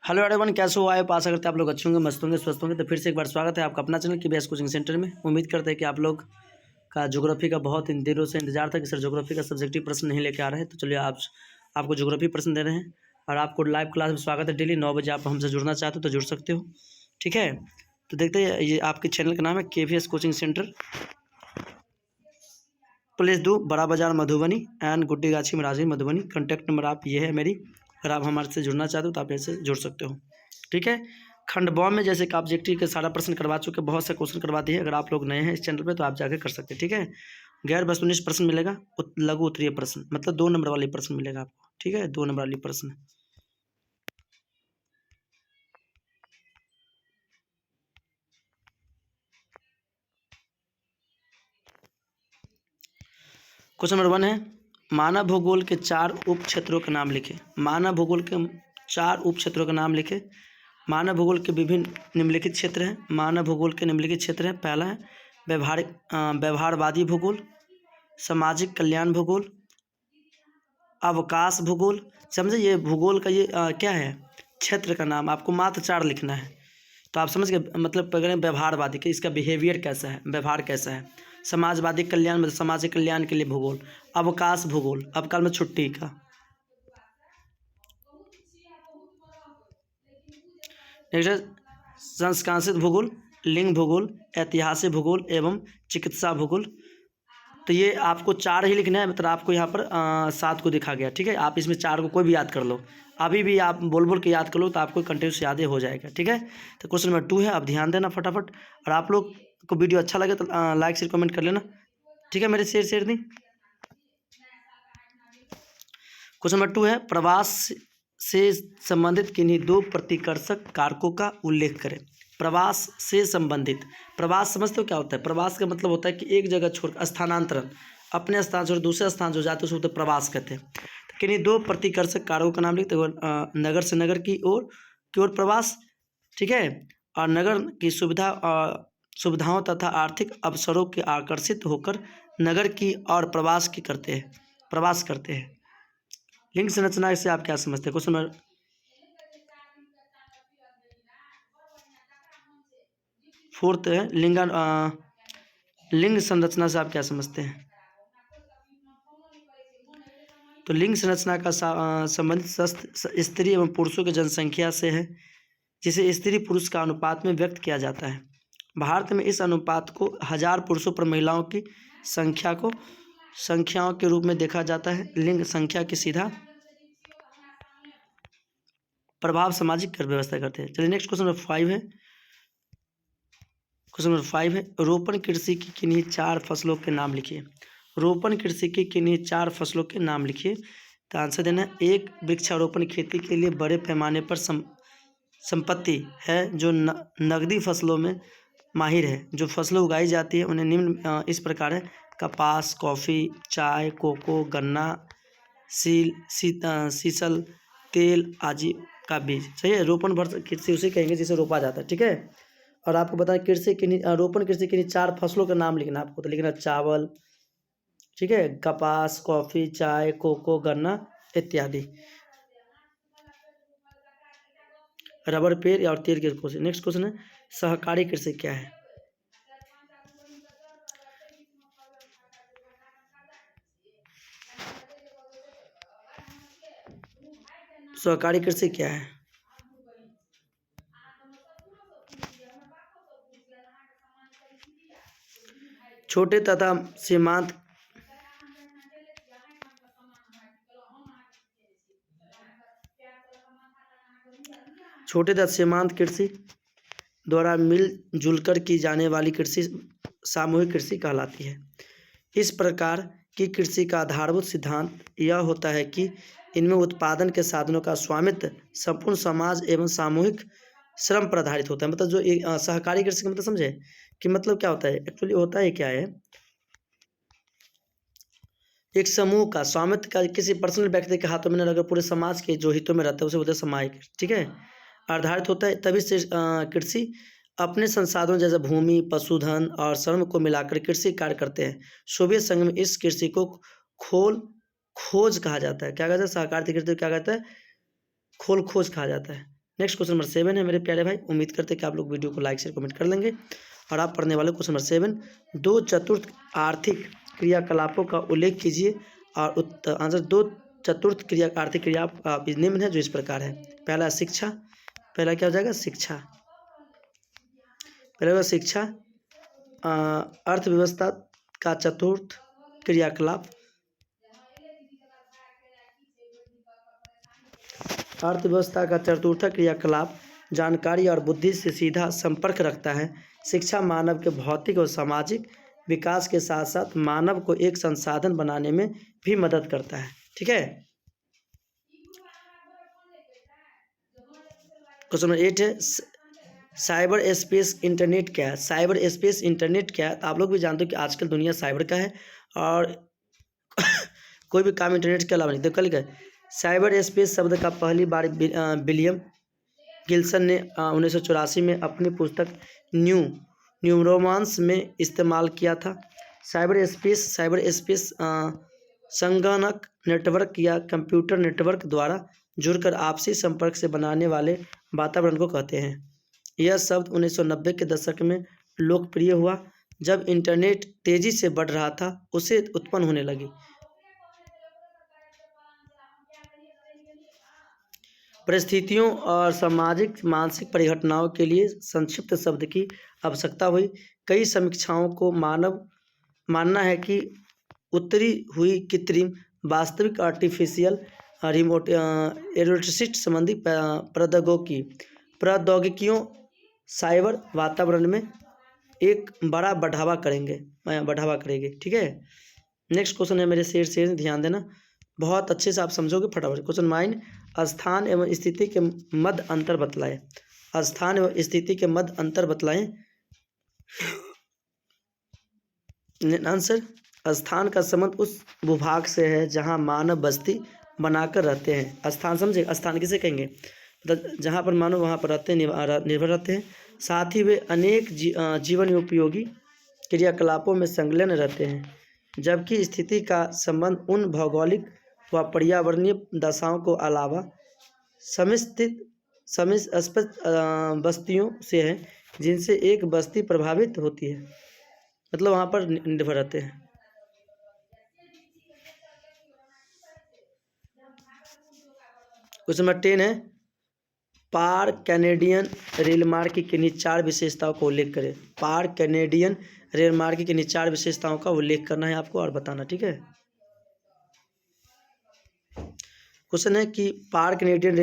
Hello everyone, कैसे हो? आए आशा करते हैं आप लोग अच्छे होंगे, मस्त होंगे, स्वस्थ होंगे। तो फिर से एक बार स्वागत है आपका अपना चैनल KBS कोचिंग सेंटर में। उम्मीद करते हैं कि आप लोग का ज्योग्राफी का बहुत इन दिनों से इंतजार था कि सर ज्योग्राफी का सब्जेक्टिव प्रश्न नहीं लेके आ रहे हैं। तो चलिए आपको ज्योग्राफी प्रश्न दे रहे हैं और आपको लाइव क्लास में स्वागत है। डेली 9 बजे आप हमसे जुड़ना चाहते हो तो जुड़ सकते हो, ठीक है। तो देखते हैं, ये आपके चैनल का नाम है KBS कोचिंग सेंटर, प्लेस 2 बड़ा बाजार मधुबनी एंड गुड्डी गाछी महाराजगंज मधुबनी। कॉन्टैक्ट नंबर आप ये है मेरी, अगर आप हमारे से जुड़ना चाहते हो तो आप ऐसे जुड़ सकते हो, ठीक है। खंड बॉम में जैसे कि ऑब्जेक्टिव के सारा प्रश्न करवा चुके, बहुत से क्वेश्चन करवा दिए। अगर आप लोग नए हैं इस चैनल पे तो आप जाके कर सकते हैं, ठीक है। गैर वस्तुनिष्ठ प्रश्न मिलेगा, लघु उत्तरीय प्रश्न मतलब 2 नंबर वाले प्रश्न मिलेगा आपको, ठीक है। 2 नंबर वाली प्रश्न। क्वेश्चन नंबर 1 है, मानव भूगोल के 4 उप क्षेत्रों के नाम लिखे। मानव भूगोल के 4 उप क्षेत्रों के नाम लिखे। मानव भूगोल के विभिन्न निम्नलिखित क्षेत्र हैं। मानव भूगोल के निम्नलिखित क्षेत्र हैं। पहला है व्यवहारवादी भूगोल, सामाजिक कल्याण भूगोल, अवकाश भूगोल। समझे, ये भूगोल का ये क्या है, क्षेत्र का नाम आपको मात्र 4 लिखना है। तो आप समझ गए, मतलब पकड़े व्यवहारवादी कि इसका बिहेवियर कैसा है, व्यवहार कैसा है। समाजवादी कल्याण मतलब सामाजिक कल्याण के लिए भूगोल। अवकाश भूगोल, अवकाश में छुट्टी का। नेक्स्ट है संस्कांसित भूगोल, लिंग भूगोल, ऐतिहासिक भूगोल एवं चिकित्सा भूगोल। तो ये आपको 4 ही लिखना है, मतलब आपको यहाँ पर 7 को दिखा गया, ठीक है। आप इसमें 4 को कोई भी याद कर लो, अभी भी आप बोल बोल के याद कर लो तो आपको कंटिन्यूस याद हो जाएगा, ठीक है। तो क्वेश्चन नंबर 2 है, आप ध्यान देना फटाफट। और आप लोग को वीडियो अच्छा लगे तो लाइक शेयर कमेंट कर लेना, ठीक है। मेरे शेयर दी। क्वेश्चन नंबर 2 है, प्रवास से संबंधित किन्हीं 2 प्रतिकर्षक कारकों का उल्लेख करें। प्रवास से संबंधित, प्रवास समझते हो क्या होता है? प्रवास का मतलब होता है कि एक जगह छोड़ स्थानांतरण, अपने स्थान छोड़ दूसरे स्थान जो जाते हैं उसको प्रवास कहते हैं। तो किन्हीं 2 प्रतिकर्षक कारकों का नाम लिखते हैं। नगर से नगर की ओर प्रवास, ठीक है, और नगर की सुविधाओं तथा आर्थिक अवसरों के आकर्षित होकर नगर की और प्रवास करते हैं। लिंग संरचना से आप क्या समझते हैं? क्वेश्चन नंबर 4 है, लिंग संरचना से आप क्या समझते हैं? तो लिंग संरचना का संबंध स्त्री एवं पुरुषों की जनसंख्या से है, जिसे स्त्री पुरुष का अनुपात में व्यक्त किया जाता है। भारत में इस अनुपात को 1000 पुरुषों पर महिलाओं की संख्याओं के रूप में देखा जाता है। लिंग संख्या की सीधा प्रभाव सामाजिक कर व्यवस्था करते हैं। चलिए नेक्स्ट क्वेश्चन नंबर 5 है। क्वेश्चन नंबर 5 है, रोपण कृषि की किन्हीं 4 फसलों के नाम लिखिए। रोपण कृषि की किन्हीं 4 फसलों के नाम लिखिए। तो आंसर देना है, 1 वृक्षारोपण खेती के लिए बड़े पैमाने पर संपत्ति है जो नकदी फसलों में माहिर है। जो फसलें उगाई जाती है उन्हें निम्न इस प्रकार है: कपास, कॉफ़ी, चाय, कोको, गन्ना, सीसल, तेल आदि का बीज। सही है, रोपण कृषि उसे कहेंगे जिसे रोपा जाता है, ठीक है। और आपको बताएं रोपण कृषि के 4 फसलों का नाम लिखना आपको। तो लिखना चावल, ठीक है, कपास, कॉफ़ी, चाय, कोको, गन्ना इत्यादि। रबर, पेड़ और तेल के पौधे। नेक्स्ट क्वेश्चन है, सहकारी कृषि क्या है? सहकारी कृषि क्या है? छोटे तथा सीमांत कृषि द्वारा मिलजुल कर की जाने वाली कृषि सामूहिक कृषि कहलाती है। इस प्रकार की कृषि का आधारभूत सिद्धांत यह होता है कि इनमें उत्पादन के साधनों का स्वामित्व संपूर्ण समाज एवं सामूहिक श्रम पर आधारित होता है। मतलब जो सहकारी कृषि का मतलब समझे कि मतलब क्या होता है? एक्चुअली होता है क्या है, एक समूह का स्वामित्व का किसी पर्सनल व्यक्ति के हाथों में न रहकर पूरे समाज के जो हितों में रहता है उसे बोलते हैं सामाजिक, ठीक है, आधारित होता है। तभी से कृषि अपने संसाधनों जैसे भूमि, पशुधन और श्रम को मिलाकर कृषि कार्य करते हैं। सोवियत संघ में इस कृषि को खोज कहा जाता है। क्या कहते हैं? सहकारी कृषि क्या कहता है? खोज कहा जाता है। नेक्स्ट क्वेश्चन नंबर 7 है मेरे प्यारे भाई। उम्मीद करते हैं कि आप लोग वीडियो को लाइक शेयर कमेंट कर लेंगे। और आप पढ़ने वाले क्वेश्चन नंबर 7, दो चतुर्थ आर्थिक क्रियाकलापों का उल्लेख कीजिए और आंसर दो चतुर्थ आर्थिक क्रिया निम्न है जो इस प्रकार है। पहला शिक्षा, पहला क्या हो जाएगा शिक्षा, पहला होगा शिक्षा। अर्थव्यवस्था का चतुर्थ क्रियाकलाप, अर्थव्यवस्था का चतुर्थ क्रियाकलाप जानकारी और बुद्धि से सीधा संपर्क रखता है। शिक्षा मानव के भौतिक और सामाजिक विकास के साथ साथ मानव को एक संसाधन बनाने में भी मदद करता है। ठीक है। क्वेश्चन नंबर 8 है साइबर स्पेस इंटरनेट क्या है। साइबर स्पेस इंटरनेट क्या है, तो आप लोग भी जानते हो कि आजकल दुनिया साइबर का है और कोई भी काम इंटरनेट के अलावा नहीं। तो कल क्या साइबर स्पेस शब्द का पहली बार विलियम गिल्सन ने 1984 में अपनी पुस्तक न्यूरोमांस में इस्तेमाल किया था। साइबर स्पेस संगणक नेटवर्क या कंप्यूटर नेटवर्क द्वारा जुड़कर आपसी संपर्क से बनाने वाले वातावरण को कहते हैं। यह शब्द 1990 के दशक में लोकप्रिय हुआ जब इंटरनेट तेजी से बढ़ रहा था, उसे उत्पन्न होने लगी। परिस्थितियों और सामाजिक मानसिक परिघटनाओं के लिए संक्षिप्त शब्द की आवश्यकता हुई। कई समीक्षाओं को मानना है कि उतरी हुई कृत्रिम वास्तविक आर्टिफिशियल रिमोट एरोटिस्ट संबंधी प्रौद्योगिकियों साइबर वातावरण में एक बड़ा बढ़ावा करेगी। ठीक है। नेक्स्ट क्वेश्चन है मेरे शेर ध्यान देना, बहुत अच्छे से आप समझोगे फटाफट। क्वेश्चन 9, स्थान एवं स्थिति के मध्य अंतर बतलाएं। स्थान एवं स्थिति के मध्य अंतर बतलाएं। आंसर, स्थान का संबंध उस भूभाग से है जहां मानव बस्ती बनाकर रहते हैं। स्थान समझे, स्थान किसे कहेंगे, मतलब जहाँ पर मानव वहाँ पर रहते निर्भर रहते हैं। साथ ही वे अनेक जीवन उपयोगी क्रियाकलापों में संलग्न रहते हैं। जबकि स्थिति का संबंध उन भौगोलिक व पर्यावरणीय दशाओं को अलावा समिष्ट बस्तियों से है जिनसे एक बस्ती प्रभावित होती है, मतलब वहाँ पर निर्भर रहते हैं। क्वेश्चन नंबर 10 है पार कैनेडियन रेलमार्ग की किन्हीं 4 विशेषताओं का उल्लेख करें। पार कैनेडियन रेलमार्ग की किन्हीं 4 विशेषताओं का उल्लेख करना है आपको और बताना। ठीक है। क्वेश्चन है कि पार कैनेडियन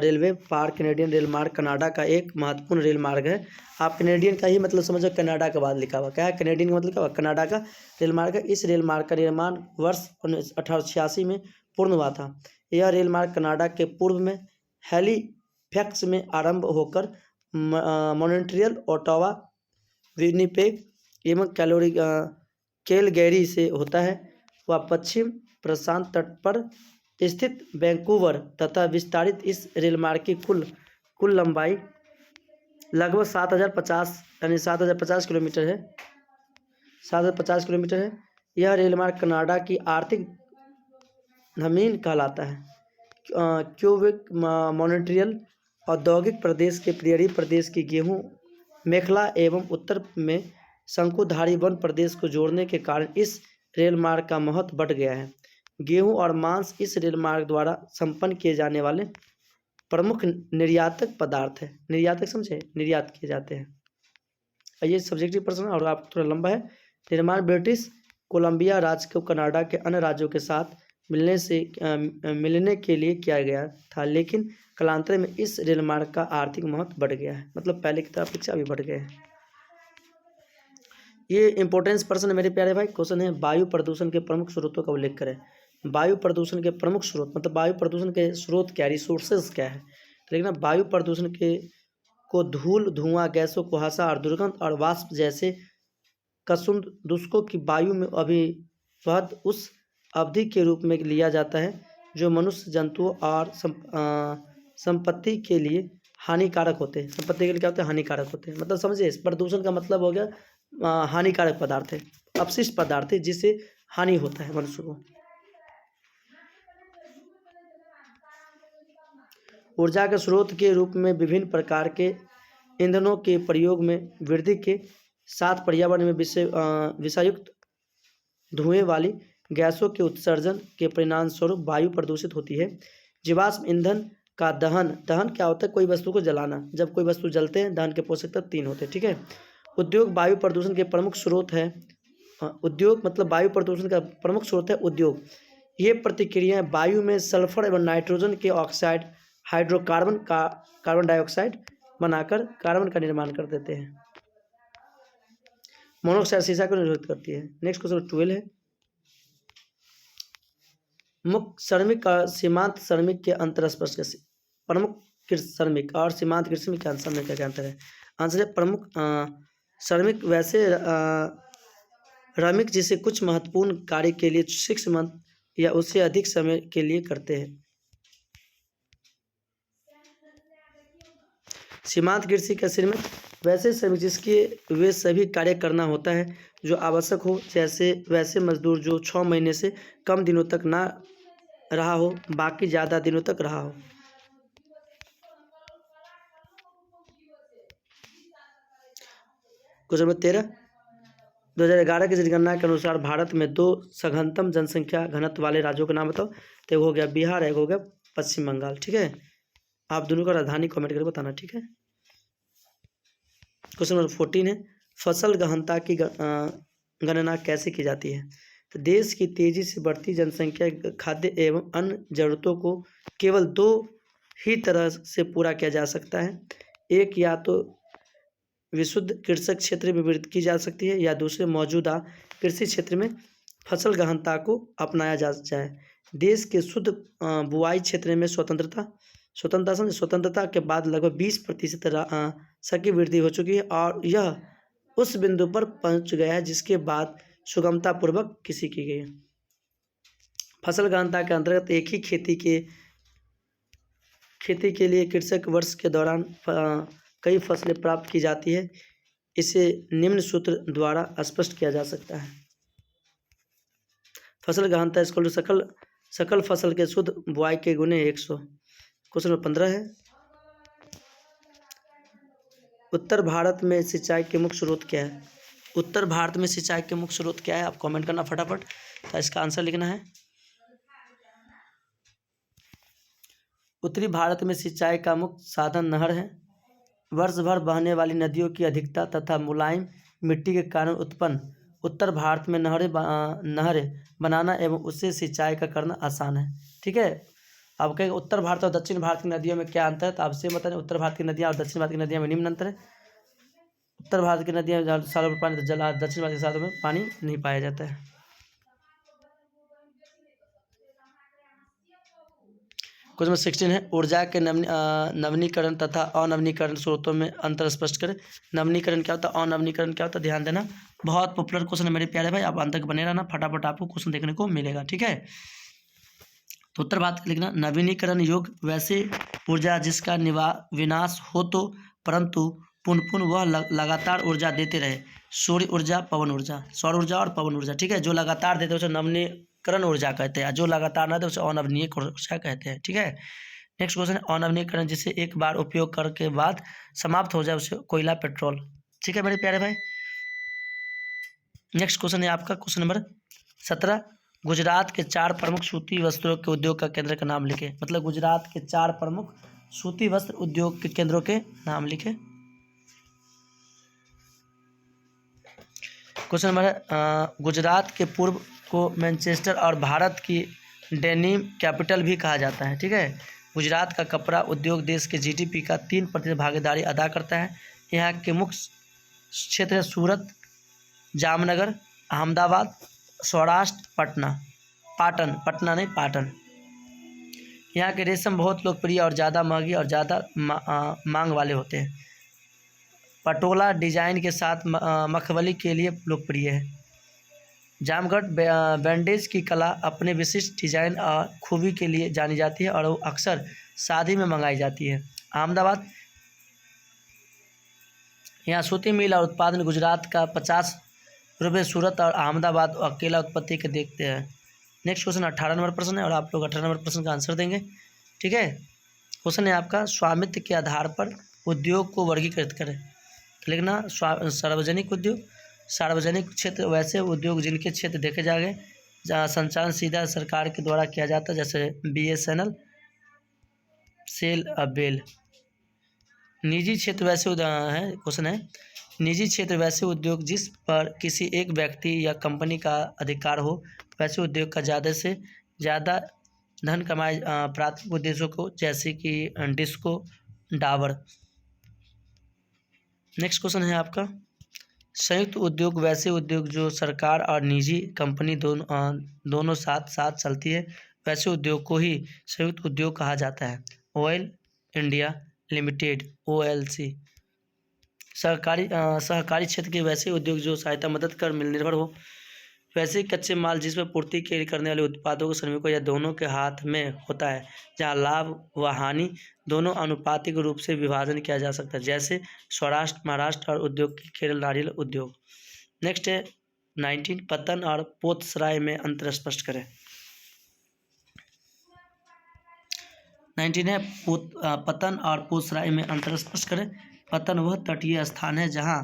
रेलवे पार कैनेडियन रेलमार्ग कनाडा का एक महत्वपूर्ण रेलमार्ग है। आप कैनेडियन का ही मतलब समझो, कनाडा के बाद लिखा हुआ क्या है, कैनेडियन का मतलब क्या हुआ, कनाडा का रेलमार्ग है। इस रेलमार्ग का निर्माण वर्ष 1886 में पूर्ण हुआ था। यह रेलमार्ग कनाडा के पूर्व में हैलिफैक्स में आरंभ होकर मॉन्ट्रियल, ओटावा, विनिपेग एवं कैलगरी से होता है। वह पश्चिम प्रशांत तट पर स्थित वैंकूवर तथा विस्तारित इस रेलमार्ग की कुल लंबाई लगभग 7,050 किलोमीटर है। 7,050 किलोमीटर है। यह रेलमार्ग कनाडा की आर्थिक धमनी कहलाता है। क्यूबेक मॉन्ट्रियल औद्योगिक प्रदेश के प्रेरी प्रदेश की गेहूं मेखला एवं उत्तर में शंकुधारी वन प्रदेश को जोड़ने के कारण इस रेलमार्ग का महत्व बढ़ गया है। गेहूं और मांस इस रेलमार्ग द्वारा संपन्न किए जाने वाले प्रमुख निर्यातक पदार्थ है। निर्यातक समझे, निर्यात किए जाते हैं। ये सब्जेक्टिव प्रश्न और आप थोड़ा लंबा है। निर्माण ब्रिटिश कोलंबिया राज्य को कनाडा के अन्य राज्यों के साथ मिलने के लिए किया गया था, लेकिन कालांतर में इस रेलमार्ग का आर्थिक महत्व बढ़ गया है, मतलब पहले की तरह अपेक्षा अभी बढ़ गए हैं। ये इंपॉर्टेंस प्रश्न है मेरे प्यारे भाई। क्वेश्चन है वायु प्रदूषण के प्रमुख स्रोतों का उल्लेख करें। वायु प्रदूषण के प्रमुख स्रोत, मतलब वायु प्रदूषण के स्रोत क्या, रिसोर्सेज क्या है। तो देखना, वायु प्रदूषण को धूल, धुआं, गैसों, कुहासा और दुर्गंध और वाष्प जैसे कशुंध दूषकों की वायु में अभिवहत उस अवधि के रूप में लिया जाता है जो मनुष्य, जंतुओं और संपत्ति के लिए हानिकारक होते हैं। संपत्ति के लिए क्या होते हैं, हानिकारक होते हैं। मतलब समझिए, प्रदूषण का मतलब हो गया हानिकारक पदार्थ है, अपशिष्ट पदार्थ है जिससे हानि होता है मनुष्य को। ऊर्जा के स्रोत के रूप में विभिन्न प्रकार के ईंधनों के प्रयोग में वृद्धि के साथ पर्यावरण में विषयुक्त धुएं वाली गैसों के उत्सर्जन के परिणाम स्वरूप वायु प्रदूषित होती है। जीवाश्म ईंधन का दहन क्या होता है? कोई वस्तु को जलाना। जब कोई वस्तु जलते हैं दहन के पोषक तत्व 3 होते हैं, ठीक है। उद्योग वायु प्रदूषण के प्रमुख स्रोत है। उद्योग मतलब वायु प्रदूषण का प्रमुख स्रोत है उद्योग। ये प्रतिक्रियाएं वायु में सल्फर एवं नाइट्रोजन के ऑक्साइड, हाइड्रोकार्बन का कार्बन डाइऑक्साइड बनाकर कार्बन का निर्माण कर देते हैं। मोनोऑक्साइड शीशा को निरोधित करती है। नेक्स्ट क्वेश्चन 12 है, मुख्य श्रमिक और सीमांत श्रमिक के अंतर स्पष्ट कैसे? प्रमुख श्रमिक और सीमांत कृषि में क्या अंतर है? आंसर है प्रमुख श्रमिक वैसे श्रमिक जिसे कुछ महत्वपूर्ण कार्य के लिए 6 मंथ या उससे अधिक समय के लिए करते हैं। सीमांत कृषि का श्रमिक वैसे श्रमिक जिसके वे सभी कार्य करना होता है जो आवश्यक हो, जैसे वैसे मजदूर जो 6 महीने से कम दिनों तक ना रहा हो, बाकी ज़्यादा दिनों तक रहा हो। क्वेश्चन नंबर 13, 2011 की जनगणना के अनुसार भारत में 2 सघनतम जनसंख्या घनत्व वाले राज्यों का नाम बताओ। तो एक हो गया बिहार, एक हो गया पश्चिम बंगाल, ठीक है। आप दोनों का राजधानी कमेंट करके बताना, ठीक है। क्वेश्चन नंबर 14 है, फसल गहनता की गणना कैसे की जाती है? तो देश की तेजी से बढ़ती जनसंख्या खाद्य एवं अन्य जरूरतों को केवल 2 ही तरह से पूरा किया जा सकता है। एक या तो विशुद्ध कृषक क्षेत्र में वृद्धि की जा सकती है या दूसरे मौजूदा कृषि क्षेत्र में फसल गहनता को अपनाया जाए। देश के शुद्ध बुआई क्षेत्र में स्वतंत्रता के बाद लगभग 20% की वृद्धि हो चुकी है और यह उस बिंदु पर पहुंच गया है जिसके बाद सुगमतापूर्वक कृषि की गई है। फसल गहनता के अंतर्गत एक ही खेती के लिए कृषक वर्ष के दौरान कई फसलें प्राप्त की जाती है। इसे निम्न सूत्र द्वारा स्पष्ट किया जा सकता है। फसल गहनता इक्वल टू सकल फसल के शुद्ध बुआई के गुने 100। क्वेश्चन नंबर 15 है, उत्तर भारत में सिंचाई के मुख्य स्रोत क्या है? उत्तर भारत में सिंचाई के मुख्य स्रोत क्या है? आप कमेंट करना फटाफट। तो इसका आंसर लिखना है, उत्तरी भारत में सिंचाई का मुख्य साधन नहर है। वर्ष भर बहने वाली नदियों की अधिकता तथा मुलायम मिट्टी के कारण उत्पन्न उत्तर भारत में नहरें बनाना एवं उससे सिंचाई का करना आसान है, ठीक है। अब कहें उत्तर भारत और दक्षिण भारत की नदियों में क्या अंतर है? तो आपसे बताएं, उत्तर भारत की नदियाँ और दक्षिण भारत की नदियों में निम्न अंतर है। उत्तर भारत की नदियाँ सालों में पानी जला, दक्षिण भारत के सालों में पानी नहीं पाया जाता है। क्वेश्चन नंबर 16 है, ऊर्जा के नवीनीकरण तथा अनवीनीकरण स्रोतों में अंतर स्पष्ट करें। नवीनीकरण क्या होता है, अनवीनीकरण क्या होता है? ध्यान देना, बहुत पॉपुलर क्वेश्चन है मेरे प्यारे भाई, आप अंत तक बने रहना, फटाफट आपको क्वेश्चन देखने को मिलेगा, ठीक है। तो उत्तर भारत का लिखना, नवीनीकरण योग्य वैसे ऊर्जा जिसका विनाश हो तो परंतु पुनः वह लगातार ऊर्जा देते रहे। सौर ऊर्जा, पवन ऊर्जा, सौर ऊर्जा और पवन ऊर्जा, ठीक है। जो लगातार देते हैं उसे नवीनीकरण ऊर्जा कहते हैं, जो लगातार ना दे उसे अनवनीय ऊर्जा कहते हैं, ठीक है। नेक्स्ट क्वेश्चन है, अनवनीकरण जिसे एक बार उपयोग करके बाद समाप्त हो जाए उसे कोयला, पेट्रोल, ठीक है मेरे प्यारे भाई। नेक्स्ट क्वेश्चन है आपका क्वेश्चन नंबर 17, गुजरात के 4 प्रमुख सूती वस्त्रों के उद्योग का केंद्र का नाम लिखे। मतलब गुजरात के 4 प्रमुख सूती वस्त्र उद्योग के केंद्रों के नाम लिखे। क्वेश्चन नंबर, गुजरात के पूर्व को मैनचेस्टर और भारत की डेनिम कैपिटल भी कहा जाता है, ठीक है। गुजरात का कपड़ा उद्योग देश के जीडीपी का 3% भागीदारी अदा करता है। यहाँ के मुख्य क्षेत्र है सूरत, जामनगर, अहमदाबाद, सौराष्ट्र, पाटन। यहाँ के रेशम बहुत लोकप्रिय और ज़्यादा महंगी और ज़्यादा मांग वाले होते हैं। पटोला डिजाइन के साथ मखमली के लिए लोकप्रिय है। जामगढ़ बैंडेज की कला अपने विशिष्ट डिजाइन और खूबी के लिए जानी जाती है और वो अक्सर शादी में मंगाई जाती है। अहमदाबाद, यहाँ सूती मिल और उत्पादन गुजरात का 50 रुपये, सूरत और अहमदाबाद अकेला उत्पत्ति के देखते हैं। नेक्स्ट क्वेश्चन 18 नंबर प्रश्न है और आप लोग 18 नंबर प्रश्न का आंसर देंगे, ठीक है। क्वेश्चन है आपका, स्वामित्व के आधार पर उद्योग को वर्गीकृत करें। लिखना सार्वजनिक उद्योग, सार्वजनिक क्षेत्र वैसे उद्योग जिनके क्षेत्र देखे जा गए जहाँ संचालन सीधा सरकार के द्वारा किया जाता है, जैसे BSNL, सेल, बेल। निजी क्षेत्र वैसे है क्वेश्चन है, निजी क्षेत्र वैसे उद्योग जिस पर किसी एक व्यक्ति या कंपनी का अधिकार हो, वैसे उद्योग का ज़्यादा से ज़्यादा धन कमाए प्राथमिक उद्देश्यों को, जैसे कि डिस्को, डाबर। नेक्स्ट क्वेश्चन है आपका, संयुक्त उद्योग वैसे उद्योग जो सरकार और निजी कंपनी दोनों साथ साथ चलती है, वैसे उद्योग को ही संयुक्त उद्योग कहा जाता है। Oil India limited, OLC। सहकारी क्षेत्र के वैसे उद्योग जो सहायता मदद कर मिल निर्भर हो, वैसे कच्चे माल जिसमें पूर्ति के करने वाले उत्पादों को श्रमिकों या दोनों के हाथ में होता है, जहाँ लाभ व हानि दोनों अनुपातिक रूप से विभाजन किया जा सकता है, जैसे सौराष्ट्र, महाराष्ट्र और उद्योग की केरल नारियल उद्योग। नेक्स्ट है 19, पतन और पोतसराय में अंतर स्पष्ट करें। 19 है पतन और पोतसराय में अंतर स्पष्ट करें। पतन वह तटीय स्थान है जहाँ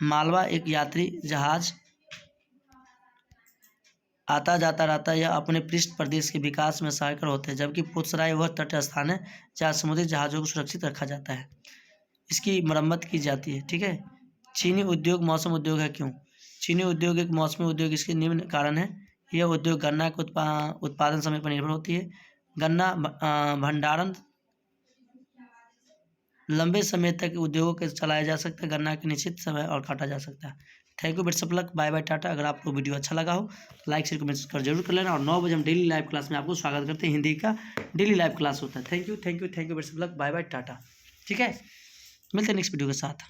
मालवा एक यात्री जहाज आता जाता रहता है या अपने पृष्ठ प्रदेश के विकास में सहायक होते हैं, जबकि पोतसराय वह तटीय स्थान है जहाँ समुद्री जहाज़ों को सुरक्षित रखा जाता है, इसकी मरम्मत की जाती है। ठीक है। चीनी उद्योग मौसम उद्योग है क्यों? चीनी उद्योग एक मौसमी उद्योग, इसके निम्न कारण है। यह उद्योग गन्ना के उत्पादन समय पर निर्भर होती है। गन्ना भंडारण लंबे समय तक उद्योगों के चलाया जा सकता है, गन्ना के निश्चित समय और काटा जा सकता है। Thank you, best of luck, bye bye, ta-ta. अगर आपको वीडियो अच्छा लगा हो तो लाइक शेयर कमेंट कर जरूर कर लेना, और 9 बजे हम डेली लाइव क्लास में आपको स्वागत करते हैं। हिंदी का डेली लाइव क्लास होता है। Thank you, best of luck, bye bye, ta-ta. ठीक है, मिलते हैं नेक्स्ट वीडियो के साथ।